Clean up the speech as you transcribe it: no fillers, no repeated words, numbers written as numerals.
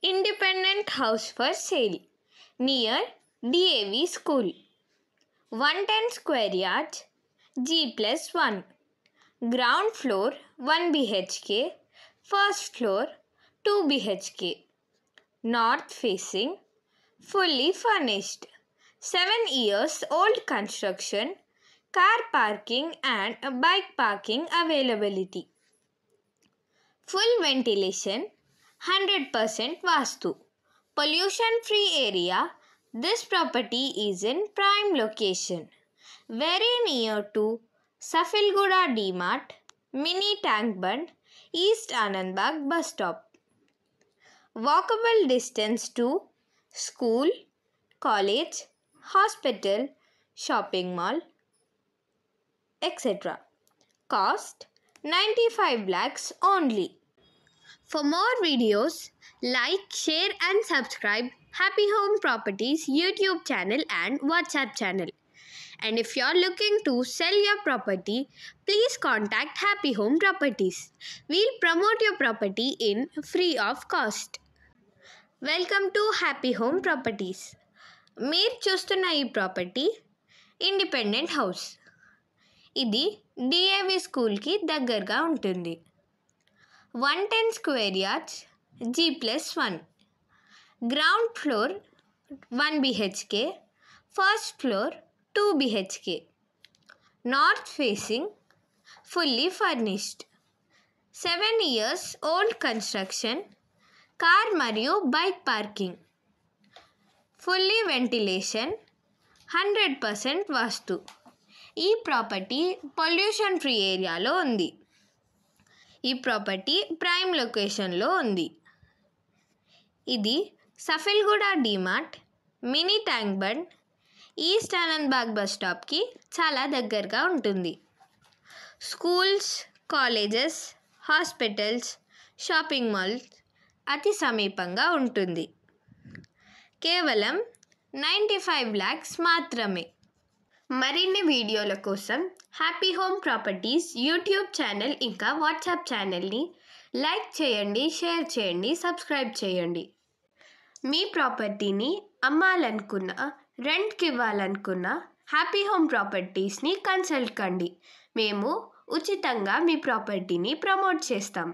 Independent house for sale near DAV school. 110 square yards, G+1. Ground floor 1 BHK, first floor 2 BHK. North facing, fully furnished. 7 years old construction, car parking and bike parking availability. Full ventilation, 100% Vastu. Pollution free area. This property is in prime location. Very near to Safilguda D-Mart, Mini Tank Bund, East Anandbagh bus stop. Walkable distance to school, college, hospital, shopping mall, etc. Cost 95 lakhs only. For more videos, like, share and subscribe Happy Home Properties YouTube channel and WhatsApp channel. And if you're looking to sell your property, please contact Happy Home Properties. We'll promote your property in free of cost. Welcome to Happy Home Properties. మీరు చూస్తున్న ఈ property independent house. ఇది DAV స్కూల్కి దగ్గరగా ఉంటుంది. 110 square yards, G+1. Ground floor 1 BHK, first floor 2 BHK. North facing, fully furnished. 7 years old construction, car మరియు bike parking. Fully ventilation, 100% వాస్తు. ఈ property pollution free ఏరియాలో ఉంది. ఈ ప్రాపర్టీ ప్రైమ్ లొకేషన్లో ఉంది. ఇది Safilguda DMart, mini tank bund, east Anandbagh bus స్టాప్కి చాలా దగ్గరగా ఉంటుంది. Schools, colleges, hospitals, shopping malls అతి సమీపంగా ఉంటుంది. కేవలం 95 lakhs మాత్రమే. మరిన్ని వీడియోల కోసం happy home properties YouTube channel ఇంకా వాట్సాప్ ఛానల్ని లైక్ చేయండి, షేర్ చేయండి, సబ్స్క్రైబ్ చేయండి. మీ ప్రాపర్టీని అమ్మాలనుకున్నా, రెంట్కి ఇవ్వాలనుకున్నా హ్యాపీ హోమ్ ప్రాపర్టీస్ని కన్సల్ట్ కండి. మేము ఉచితంగా మీ ప్రాపర్టీని ప్రమోట్ చేస్తాం.